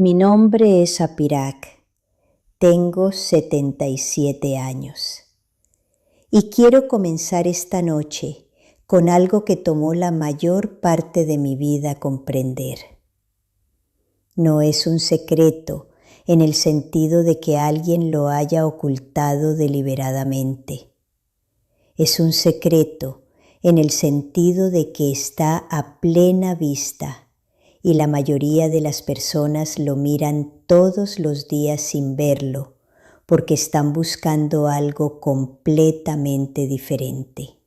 Mi nombre es Apirak, tengo 77 años y quiero comenzar esta noche con algo que tomó la mayor parte de mi vida comprender. No es un secreto en el sentido de que alguien lo haya ocultado deliberadamente. Es un secreto en el sentido de que está a plena vista y la mayoría de las personas lo miran todos los días sin verlo porque están buscando algo completamente diferente.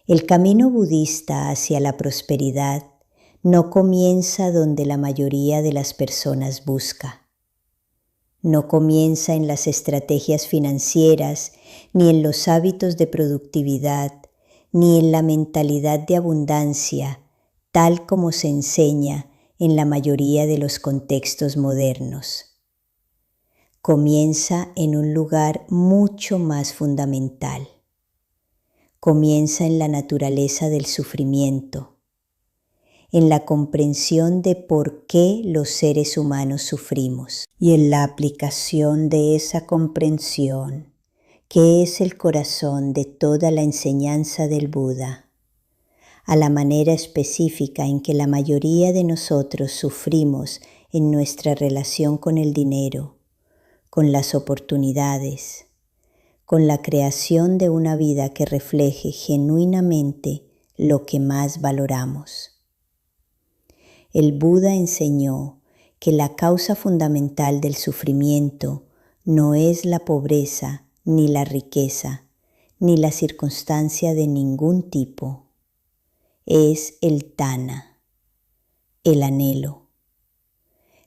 El camino budista hacia la prosperidad no comienza donde la mayoría de las personas busca. No comienza en las estrategias financieras, ni en los hábitos de productividad, ni en la mentalidad de abundancia, tal como se enseña en la mayoría de los contextos modernos. Comienza en un lugar mucho más fundamental. Comienza en la naturaleza del sufrimiento, en la comprensión de por qué los seres humanos sufrimos y en la aplicación de esa comprensión, que es el corazón de toda la enseñanza del Buda, a la manera específica en que la mayoría de nosotros sufrimos en nuestra relación con el dinero, con las oportunidades, con la creación de una vida que refleje genuinamente lo que más valoramos. El Buda enseñó que la causa fundamental del sufrimiento no es la pobreza, ni la riqueza, ni la circunstancia de ningún tipo. Es el tana, el anhelo,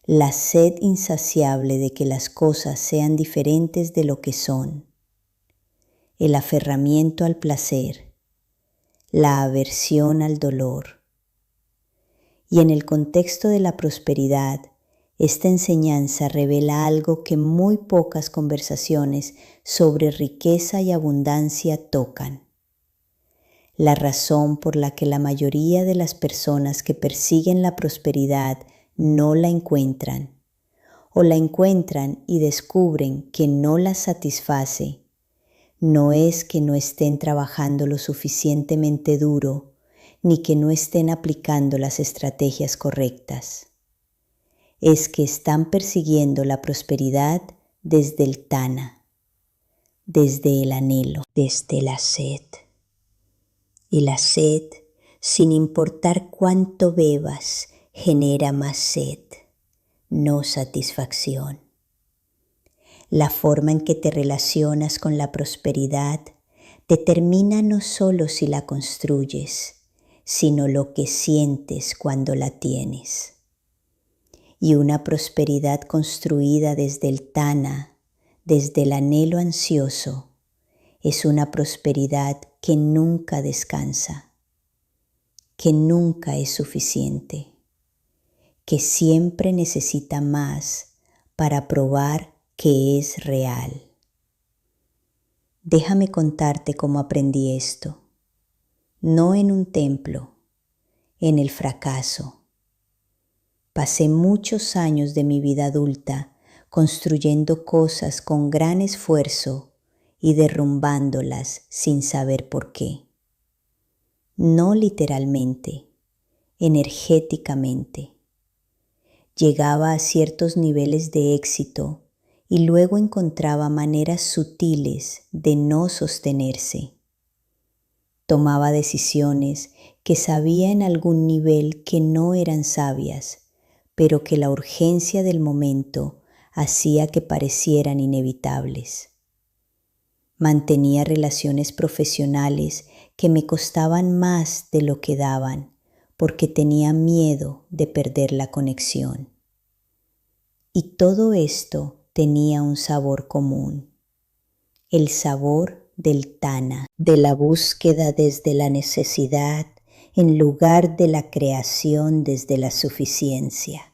la sed insaciable de que las cosas sean diferentes de lo que son, el aferramiento al placer, la aversión al dolor. Y en el contexto de la prosperidad, esta enseñanza revela algo que muy pocas conversaciones sobre riqueza y abundancia tocan. La razón por la que la mayoría de las personas que persiguen la prosperidad no la encuentran, o la encuentran y descubren que no la satisface, no es que no estén trabajando lo suficientemente duro, ni que no estén aplicando las estrategias correctas. Es que están persiguiendo la prosperidad desde el tana, desde el anhelo, desde la sed. Y la sed, sin importar cuánto bebas, genera más sed, no satisfacción. La forma en que te relacionas con la prosperidad determina no solo si la construyes, sino lo que sientes cuando la tienes. Y una prosperidad construida desde el tana, desde el anhelo ansioso, es una prosperidad que nunca descansa, que nunca es suficiente, que siempre necesita más para probar que es real. Déjame contarte cómo aprendí esto. No en un templo, en el fracaso. Pasé muchos años de mi vida adulta construyendo cosas con gran esfuerzo y derrumbándolas sin saber por qué. No literalmente, energéticamente. Llegaba a ciertos niveles de éxito y luego encontraba maneras sutiles de no sostenerse. Tomaba decisiones que sabía en algún nivel que no eran sabias, pero que la urgencia del momento hacía que parecieran inevitables. Mantenía relaciones profesionales que me costaban más de lo que daban, porque tenía miedo de perder la conexión. Y todo esto tenía un sabor común, el sabor del tana, de la búsqueda desde la necesidad en lugar de la creación desde la suficiencia,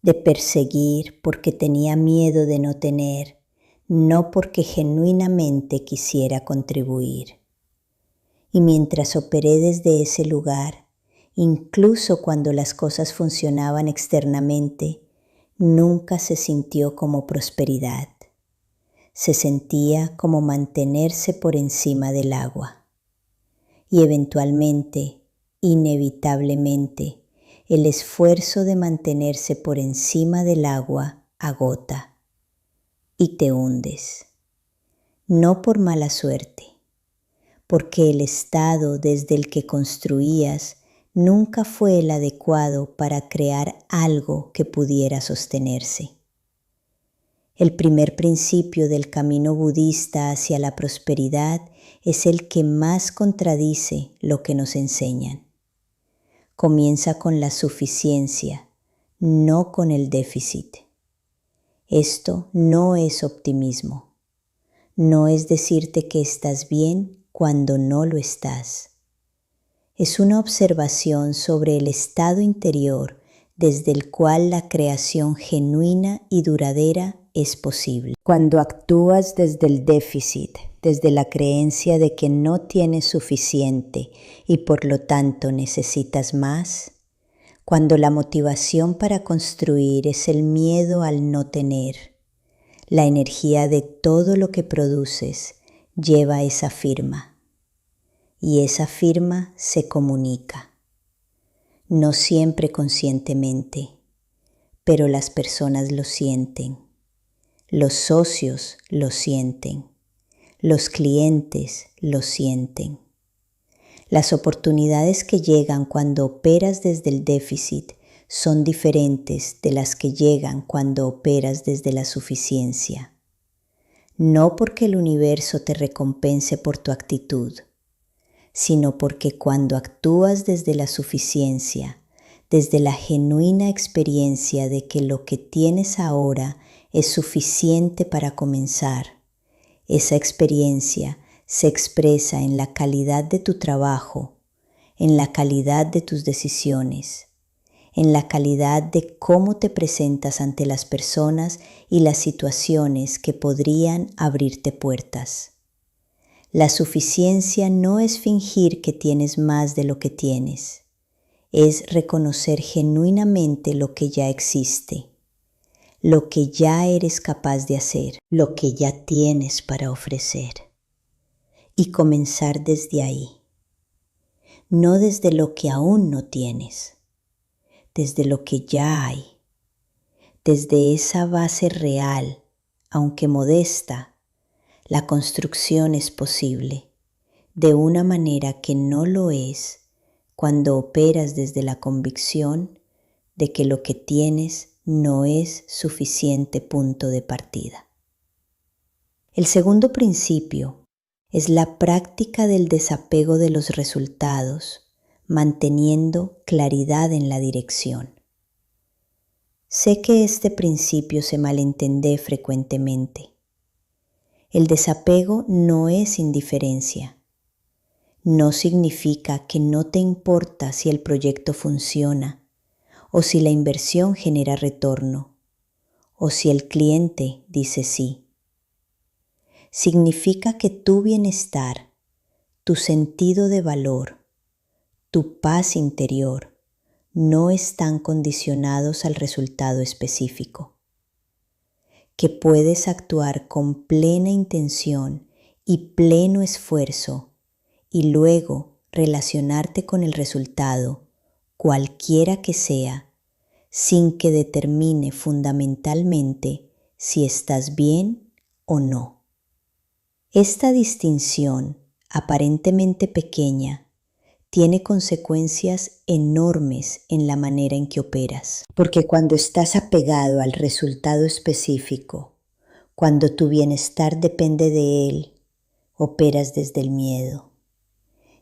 de perseguir porque tenía miedo de no tener, no porque genuinamente quisiera contribuir. Y mientras operé desde ese lugar, incluso cuando las cosas funcionaban externamente, nunca se sintió como prosperidad. Se sentía como mantenerse por encima del agua. Y eventualmente, inevitablemente, el esfuerzo de mantenerse por encima del agua agota y te hundes. No por mala suerte, porque el estado desde el que construías nunca fue el adecuado para crear algo que pudiera sostenerse. El primer principio del camino budista hacia la prosperidad es el que más contradice lo que nos enseñan. Comienza con la suficiencia, no con el déficit. Esto no es optimismo. No es decirte que estás bien cuando no lo estás. Es una observación sobre el estado interior desde el cual la creación genuina y duradera es posible. Cuando actúas desde el déficit, desde la creencia de que no tienes suficiente y por lo tanto necesitas más, cuando la motivación para construir es el miedo al no tener, la energía de todo lo que produces lleva esa firma. Y esa firma se comunica, no siempre conscientemente, pero las personas lo sienten, los socios lo sienten, los clientes lo sienten. Las oportunidades que llegan cuando operas desde el déficit son diferentes de las que llegan cuando operas desde la suficiencia. No porque el universo te recompense por tu actitud, sino porque cuando actúas desde la suficiencia, desde la genuina experiencia de que lo que tienes ahora es suficiente para comenzar, esa experiencia se expresa en la calidad de tu trabajo, en la calidad de tus decisiones, en la calidad de cómo te presentas ante las personas y las situaciones que podrían abrirte puertas. La suficiencia no es fingir que tienes más de lo que tienes, es reconocer genuinamente lo que ya existe, lo que ya eres capaz de hacer, lo que ya tienes para ofrecer. Y comenzar desde ahí, no desde lo que aún no tienes, desde lo que ya hay, desde esa base real, aunque modesta. La construcción es posible, de una manera que no lo es cuando operas desde la convicción de que lo que tienes no es suficiente punto de partida. El segundo principio es la práctica del desapego de los resultados, manteniendo claridad en la dirección. Sé que este principio se malentiende frecuentemente. El desapego no es indiferencia. No significa que no te importa si el proyecto funciona, o si la inversión genera retorno, o si el cliente dice sí. Significa que tu bienestar, tu sentido de valor, tu paz interior no están condicionados al resultado específico. Que puedes actuar con plena intención y pleno esfuerzo y luego relacionarte con el resultado, cualquiera que sea, sin que determine fundamentalmente si estás bien o no. Esta distinción, aparentemente pequeña, tiene consecuencias enormes en la manera en que operas. Porque cuando estás apegado al resultado específico, cuando tu bienestar depende de él, operas desde el miedo.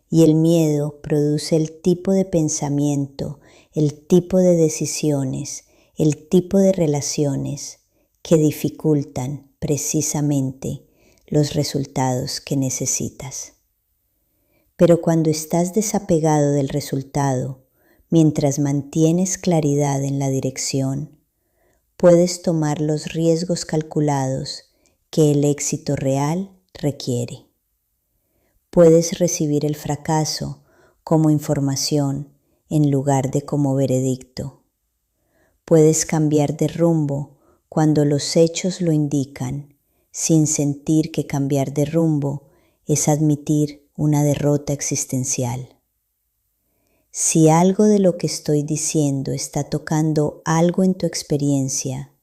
Y el miedo produce el tipo de pensamiento, el tipo de decisiones, el tipo de relaciones que dificultan precisamente los resultados que necesitas. Pero cuando estás desapegado del resultado, mientras mantienes claridad en la dirección, puedes tomar los riesgos calculados que el éxito real requiere. Puedes recibir el fracaso como información en lugar de como veredicto. Puedes cambiar de rumbo cuando los hechos lo indican, sin sentir que cambiar de rumbo es admitir una derrota existencial. Si algo de lo que estoy diciendo está tocando algo en tu experiencia,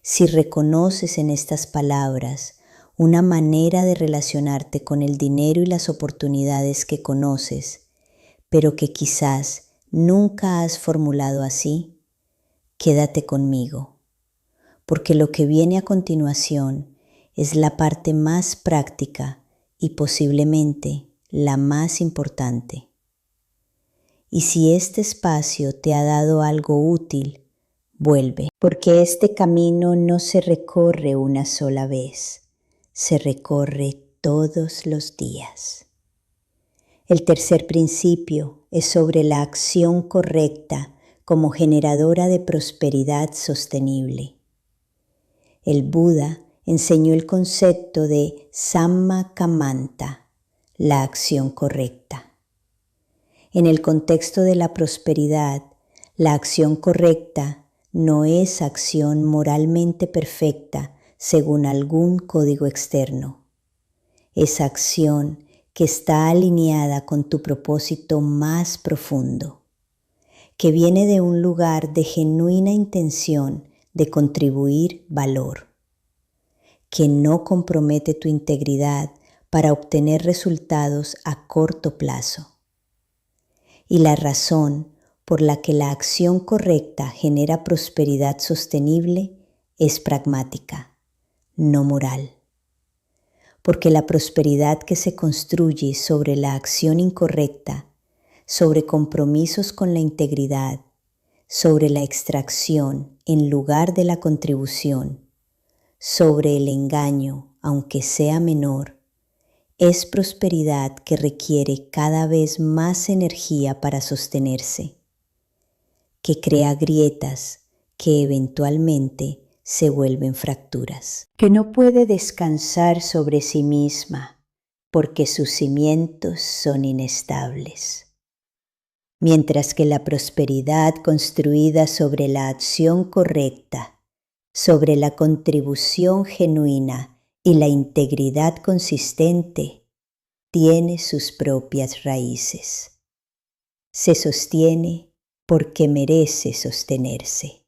si reconoces en estas palabras una manera de relacionarte con el dinero y las oportunidades que conoces, pero que quizás nunca has formulado así, quédate conmigo, porque lo que viene a continuación es la parte más práctica y posiblemente la más importante. Y si este espacio te ha dado algo útil, vuelve, porque este camino no se recorre una sola vez, se recorre todos los días. El tercer principio es sobre la acción correcta como generadora de prosperidad sostenible. El Buda enseñó el concepto de Samma Kammanta, la acción correcta. En el contexto de la prosperidad, la acción correcta no es acción moralmente perfecta según algún código externo. Es acción que está alineada con tu propósito más profundo, que viene de un lugar de genuina intención de contribuir valor, que no compromete tu integridad para obtener resultados a corto plazo. Y la razón por la que la acción correcta genera prosperidad sostenible es pragmática, no moral. Porque la prosperidad que se construye sobre la acción incorrecta, sobre compromisos con la integridad, sobre la extracción en lugar de la contribución, sobre el engaño, aunque sea menor, es prosperidad que requiere cada vez más energía para sostenerse, que crea grietas que eventualmente se vuelven fracturas, que no puede descansar sobre sí misma porque sus cimientos son inestables. Mientras que la prosperidad construida sobre la acción correcta, sobre la contribución genuina y la integridad consistente, tiene sus propias raíces. Se sostiene porque merece sostenerse.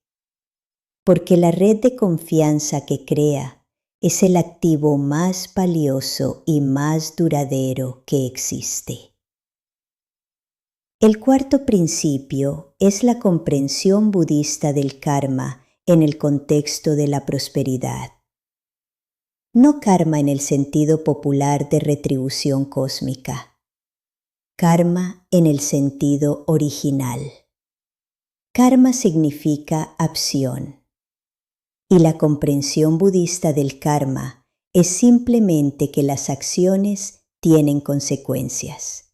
Porque la red de confianza que crea es el activo más valioso y más duradero que existe. El cuarto principio es la comprensión budista del karma en el contexto de la prosperidad. No karma en el sentido popular de retribución cósmica. Karma en el sentido original. Karma significa acción. Y la comprensión budista del karma es simplemente que las acciones tienen consecuencias.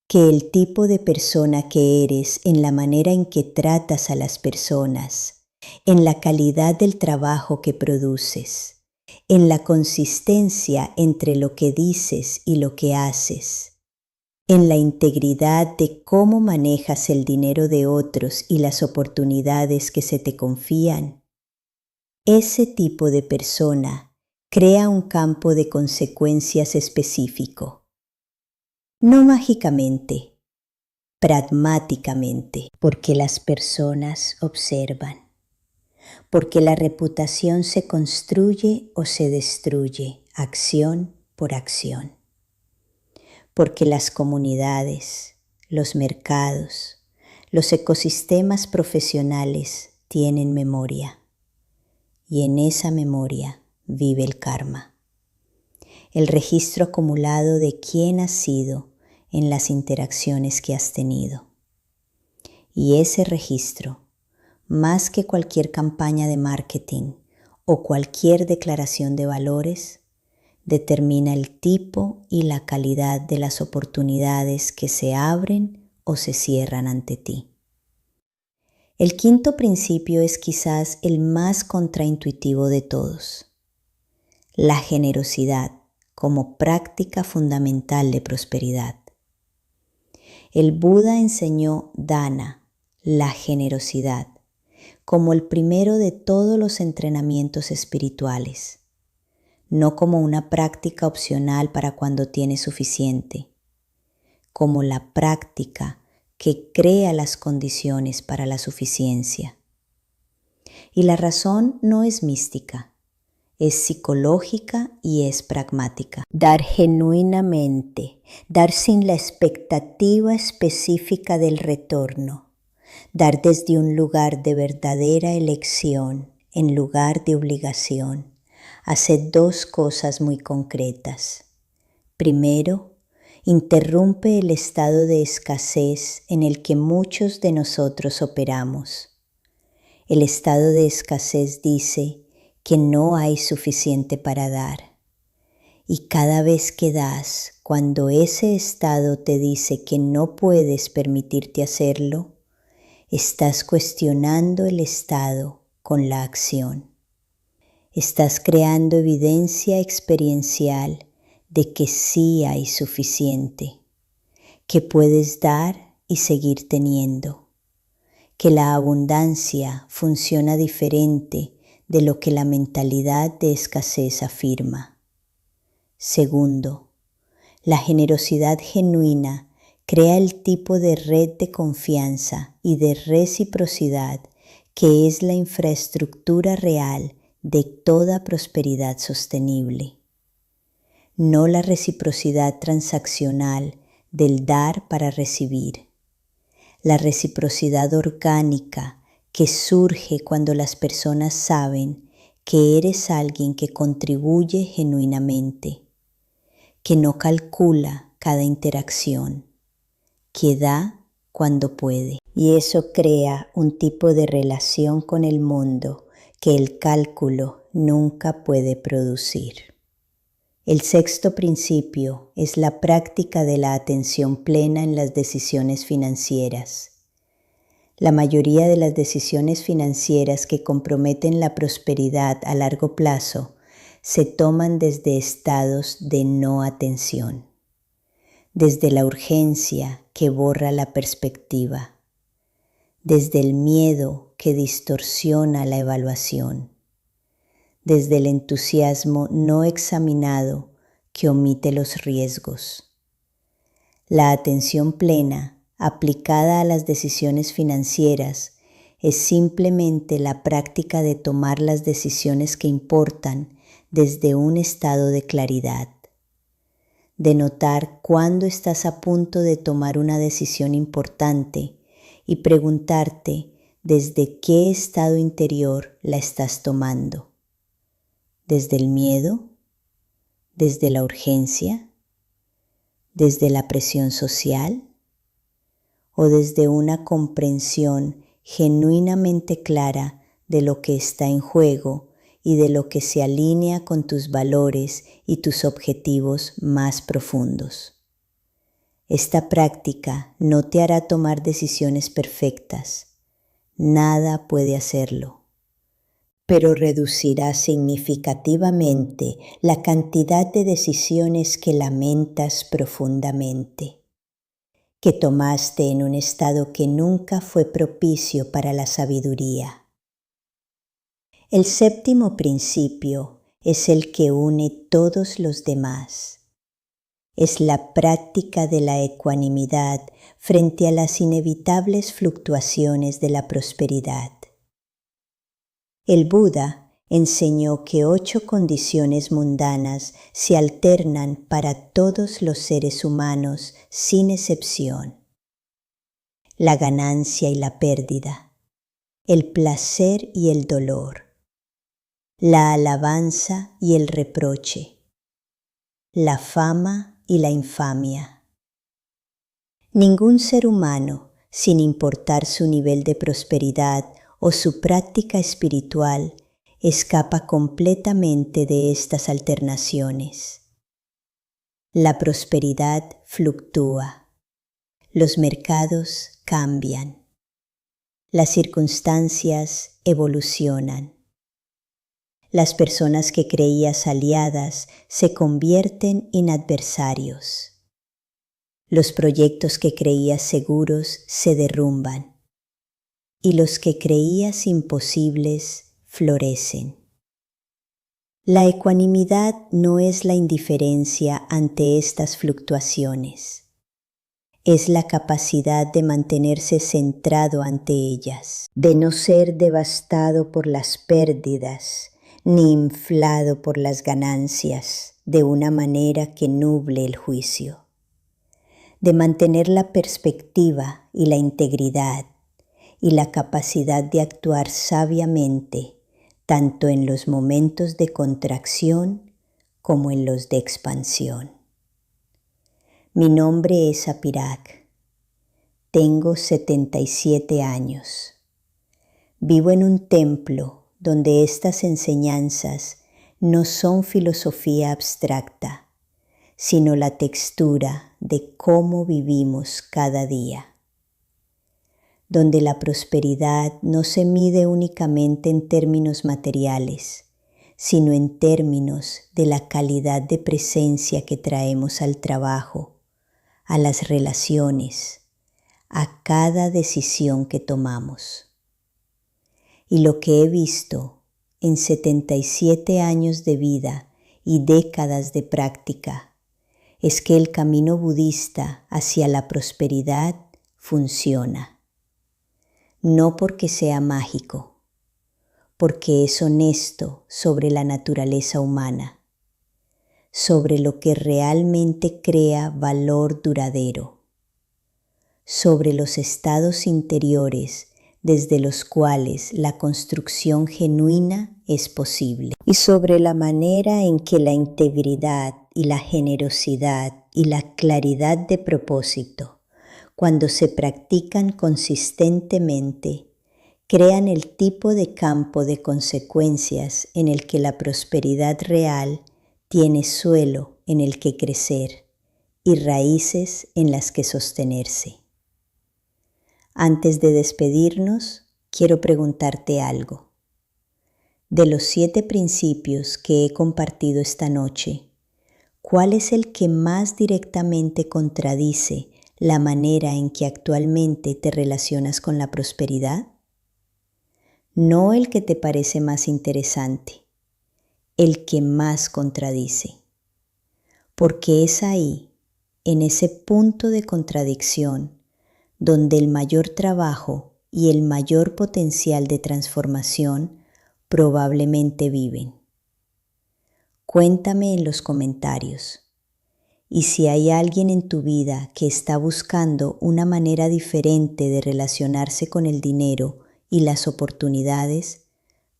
Que el tipo de persona que eres en la manera en que tratas a las personas, en la calidad del trabajo que produces, en la consistencia entre lo que dices y lo que haces, en la integridad de cómo manejas el dinero de otros y las oportunidades que se te confían. Ese tipo de persona crea un campo de consecuencias específico. No mágicamente, pragmáticamente, porque las personas observan. Porque la reputación se construye o se destruye, acción por acción. Porque las comunidades, los mercados, los ecosistemas profesionales tienen memoria. Y en esa memoria vive el karma. El registro acumulado de quién has sido en las interacciones que has tenido. Y ese registro, más que cualquier campaña de marketing o cualquier declaración de valores, determina el tipo y la calidad de las oportunidades que se abren o se cierran ante ti. El quinto principio es quizás el más contraintuitivo de todos: la generosidad como práctica fundamental de prosperidad. El Buda enseñó dana, la generosidad, como el primero de todos los entrenamientos espirituales, no como una práctica opcional para cuando tienes suficiente, como la práctica que crea las condiciones para la suficiencia. Y la razón no es mística, es psicológica y es pragmática. Dar genuinamente, dar sin la expectativa específica del retorno, dar desde un lugar de verdadera elección en lugar de obligación, hace dos cosas muy concretas. Primero, interrumpe el estado de escasez en el que muchos de nosotros operamos. El estado de escasez dice que no hay suficiente para dar. Y cada vez que das, cuando ese estado te dice que no puedes permitirte hacerlo, estás cuestionando el estado con la acción. Estás creando evidencia experiencial de que sí hay suficiente, que puedes dar y seguir teniendo, que la abundancia funciona diferente de lo que la mentalidad de escasez afirma. Segundo, la generosidad genuina crea el tipo de red de confianza y de reciprocidad que es la infraestructura real de toda prosperidad sostenible. No la reciprocidad transaccional del dar para recibir. La reciprocidad orgánica que surge cuando las personas saben que eres alguien que contribuye genuinamente, que no calcula cada interacción, que da cuando puede. Y eso crea un tipo de relación con el mundo que el cálculo nunca puede producir. El sexto principio es la práctica de la atención plena en las decisiones financieras. La mayoría de las decisiones financieras que comprometen la prosperidad a largo plazo se toman desde estados de no atención, desde la urgencia que borra la perspectiva, desde el miedo que distorsiona la evaluación, desde el entusiasmo no examinado que omite los riesgos. La atención plena aplicada a las decisiones financieras es simplemente la práctica de tomar las decisiones que importan desde un estado de claridad, de notar cuándo estás a punto de tomar una decisión importante y preguntarte desde qué estado interior la estás tomando. ¿Desde el miedo? ¿Desde la urgencia? ¿Desde la presión social? ¿O desde una comprensión genuinamente clara de lo que está en juego y de lo que se alinea con tus valores y tus objetivos más profundos? Esta práctica no te hará tomar decisiones perfectas. Nada puede hacerlo, pero reducirá significativamente la cantidad de decisiones que lamentas profundamente, que tomaste en un estado que nunca fue propicio para la sabiduría. El séptimo principio es el que une todos los demás. Es la práctica de la ecuanimidad frente a las inevitables fluctuaciones de la prosperidad. El Buda enseñó que 8 condiciones mundanas se alternan para todos los seres humanos sin excepción: la ganancia y la pérdida, el placer y el dolor, la alabanza y el reproche, la fama y la infamia. Ningún ser humano, sin importar su nivel de prosperidad o su práctica espiritual, escapa completamente de estas alternaciones. La prosperidad fluctúa, los mercados cambian, las circunstancias evolucionan. Las personas que creías aliadas se convierten en adversarios. Los proyectos que creías seguros se derrumban y los que creías imposibles florecen. La ecuanimidad no es la indiferencia ante estas fluctuaciones, es la capacidad de mantenerse centrado ante ellas, de no ser devastado por las pérdidas ni inflado por las ganancias de una manera que nuble el juicio, de mantener la perspectiva y la integridad y la capacidad de actuar sabiamente tanto en los momentos de contracción como en los de expansión. Mi nombre es Apirak. Tengo 77 años. Vivo en un templo donde estas enseñanzas no son filosofía abstracta, sino la textura de cómo vivimos cada día. Donde la prosperidad no se mide únicamente en términos materiales, sino en términos de la calidad de presencia que traemos al trabajo, a las relaciones, a cada decisión que tomamos. Y lo que he visto en 77 años de vida y décadas de práctica es que el camino budista hacia la prosperidad funciona. No porque sea mágico, porque es honesto sobre la naturaleza humana, sobre lo que realmente crea valor duradero, sobre los estados interiores desde los cuales la construcción genuina es posible, y sobre la manera en que la integridad y la generosidad y la claridad de propósito, cuando se practican consistentemente, crean el tipo de campo de consecuencias en el que la prosperidad real tiene suelo en el que crecer y raíces en las que sostenerse. Antes de despedirnos, quiero preguntarte algo. De los 7 principios que he compartido esta noche, ¿cuál es el que más directamente contradice la manera en que actualmente te relacionas con la prosperidad? No el que te parece más interesante, el que más contradice. Porque es ahí, en ese punto de contradicción, donde el mayor trabajo y el mayor potencial de transformación probablemente viven. Cuéntame en los comentarios. Y si hay alguien en tu vida que está buscando una manera diferente de relacionarse con el dinero y las oportunidades,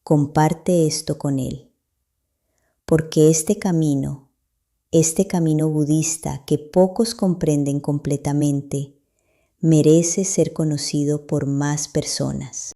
comparte esto con él. Porque este camino budista que pocos comprenden completamente, merece ser conocido por más personas.